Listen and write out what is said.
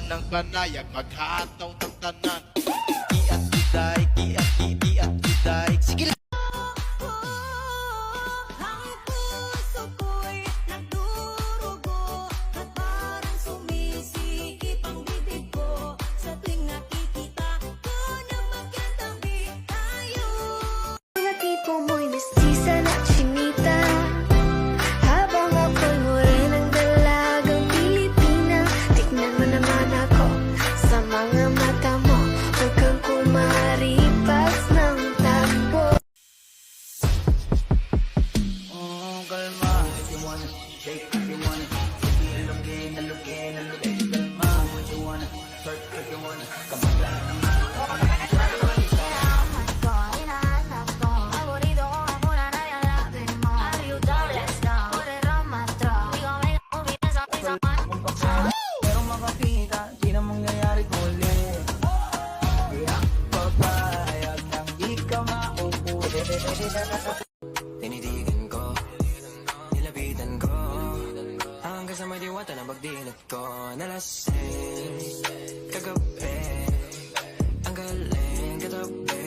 ng banayag maghataw ng tanan. Kiat kiday, kiat kiat kiday. Sige lang. Ang puso ko'y nagdurugo at parang sumisikip ang bibig ko sa tuwing nakikita ko na magkatabi tayo. Mga tipo mo'y mestiza na chinita, habang ako'y morenang dalagang Pilipina. Tignan mo naman ako sa mga mata mo, huwag kang kumaripas ng takbo. Oh, kalma. If you wanna shake, if you wanna sige, alugin, alugin, alugin. Kalma, what you wanna twerk, if you wanna come on. Pero makakita, di na mangyayari ulit. Kaya papayag nang di ka mauuli. Tinitigan ko, nilapitan ko, hanggang sa may diwata na pagdilat ko. Nalasing, kagabi, ang galing katabi.